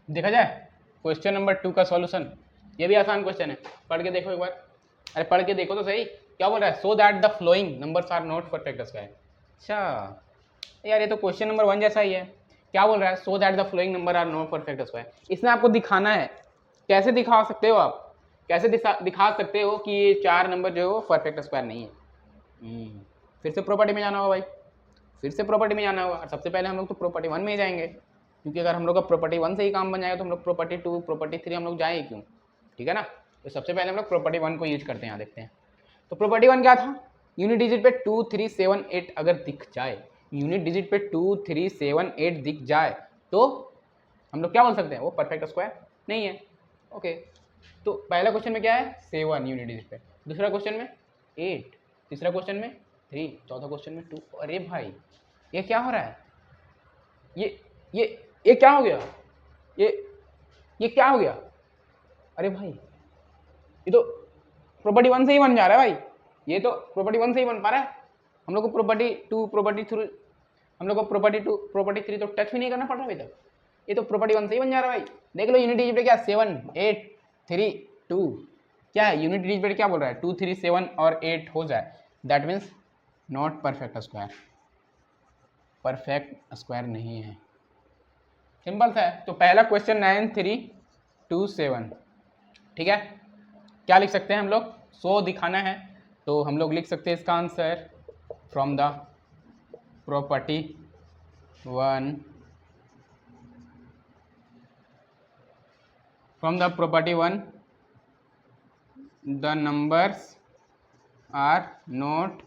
देखा जाए question number 2 का सॉल्यूशन। ये भी आसान क्वेश्चन है, पढ़ के देखो एक बार। अरे पढ़ के देखो तो सही, क्या बोल रहा है, so that the following numbers are not perfect square. अच्छा यार ये तो क्वेश्चन नंबर 1 जैसा ही है। क्या बोल रहा है, so that the following number are not perfect square. इसमें आपको दिखाना है, कैसे दिखा सकते हो आप, कैसे दिखा सकते हो कि ये 4 नंबर जो है वो परफेक्ट स्क्वायर नहीं है। फिर से प्रॉपर्टी में जाना होगा भाई, फिर से प्रॉपर्टी में जाना होगा। सबसे पहले हम लोग तो प्रॉपर्टी 1 में ही जाएंगे, क्योंकि अगर हम लोग का प्रॉपर्टी 1 से ही काम बन जाएगा तो हम लोग प्रॉपर्टी 2 प्रॉपर्टी 3 हम लोग जाए क्यों, ठीक है ना। तो सबसे पहले हम लोग प्रॉपर्टी 1 को यूज करते हैं, यहाँ देखते हैं। तो प्रॉपर्टी 1 क्या था, यूनिट डिजिट पे 2 3 7 8 अगर दिख जाए, यूनिट डिजिट पे 2 3 7 8 दिख जाए तो हम लोग क्या बोल सकते हैं, वो परफेक्ट स्क्वायर नहीं है। ओके, तो पहला क्वेश्चन में क्या है 7 यूनिट डिजिट पे, दूसरा क्वेश्चन में 8, तीसरा क्वेश्चन में 3, चौथा क्वेश्चन में 2। अरे भाई ये क्या हो रहा है, ये ये ये क्या हो गया, ये ये क्या हो गया। अरे भाई ये तो प्रॉपर्टी 1 से ही बन जा रहा है भाई, ये तो प्रॉपर्टी 1 से ही बन पा रहा है। हम लोग को प्रॉपर्टी 2 प्रॉपर्टी 3, हम लोग को प्रॉपर्टी 2 प्रॉपर्टी 3 तो टच भी नहीं करना पड़ रहा अभी तक, ये तो प्रॉपर्टी 1 से ही बन जा रहा है भाई। देख लो यूनिट डिजिट पे क्या 7 8 3 2, क्या है यूनिट डिजिट पे क्या बोल रहा है 2 3 7 और 8 हो जाए, that means not perfect square, perfect square नहीं है। सिंपल सा है। तो पहला क्वेश्चन 9 3 2 7, ठीक है। क्या लिख सकते हैं हम लोग, सो दिखाना है तो हम लोग लिख सकते हैं इसका answer from the property 1, from the property 1 the numbers are not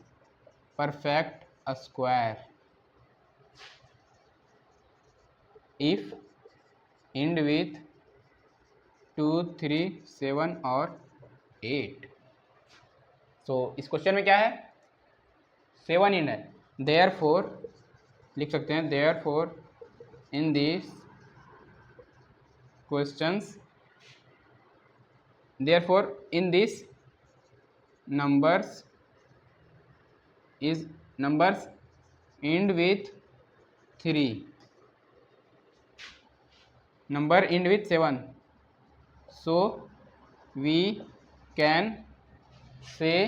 perfect square if end with 2 3 7 और 8। सो इस क्वेश्चन में क्या है 7 इंड है, देयर फोर लिख सकते हैं, therefore in this questions, therefore in this numbers end with 3, number end with 7, so we can say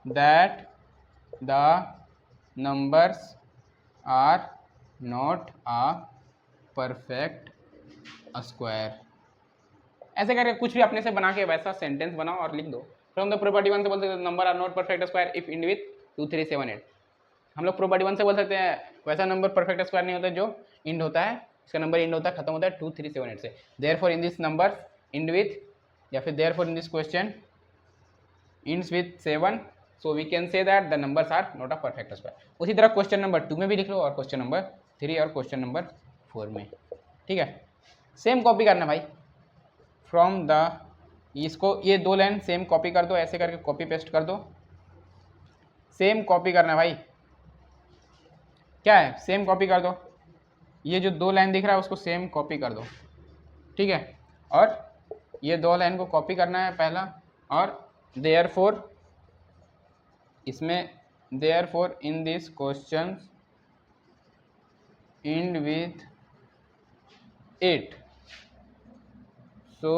that the numbers are not a perfect square। ऐसे करके कुछ भी अपने से बना के वैसा सेंटेंस बनाओ और लिख दो। फ्रॉम द प्रॉपर्टी 1 से बोल सकते हैं number are not perfect square if end with 2 3 7 8। हम लोग प्रॉपर्टी 1 से बोल सकते हैं वैसा नंबर परफेक्ट स्क्वायर नहीं होता जो इंड होता है, इसका नंबर इंड होता है खत्म होता है 2 3 7 8 से। Therefore in this number end with, या फिर therefore in this question ends with 7, so we can say that the numbers are not a perfect square. उसी तरह क्वेश्चन नंबर 2 में भी लिख लो और क्वेश्चन नंबर 3 और क्वेश्चन नंबर 4 में, ठीक है। सेम कॉपी करना भाई, फ्रॉम द, इसको ये 2 लाइन सेम कॉपी कर दो, ऐसे करके कॉपी पेस्ट कर दो, सेम कॉपी करना भाई, क्या है सेम कॉपी कर दो, ये जो 2 लाइन दिख रहा है उसको सेम कॉपी कर दो, ठीक है। और ये 2 लाइन को कॉपी करना है पहला, और देयरफॉर इसमें therefore in this question and with 8, so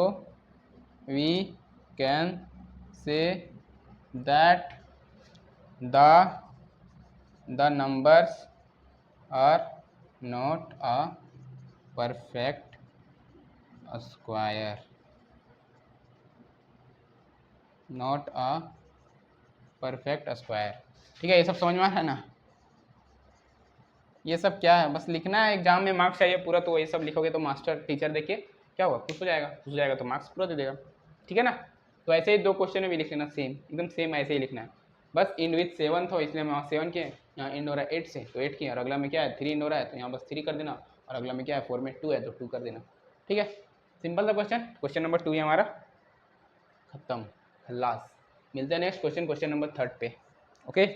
we can say that the numbers are not a perfect square, not a perfect square, ठीक है। ये सब समझ में आ रहा है ना, ये सब क्या है, बस लिखना है, एग्जाम में मार्क्स चाहिए पूरा, तो ये सब लिखोगे तो मास्टर टीचर देखिए क्या हुआ, खुश हो जाएगा, खुश हो जाएगा तो मार्क्स पूरा दे देगा, ठीक है ना। तो ऐसे ही 2 क्वेश्चन में भी लिख लेना, सेम एकदम सेम ऐसे ही लिखना है, बस इंड विथ 7 था इसलिए मैं 7 किए, यहाँ इंड हो रहा है 8 से तो 8 किया, और अगला में क्या है 3 इंड हो रहा है तो यहाँ बस 3 कर देना, और अगला में क्या है 4 में 2 है तो 2 कर देना, ठीक है। सिंपल सा क्वेश्चन, क्वेश्चन नंबर 2 ही हमारा खत्म, खल्लास। मिलते हैं नेक्स्ट क्वेश्चन, क्वेश्चन नंबर 3 पे, ओके।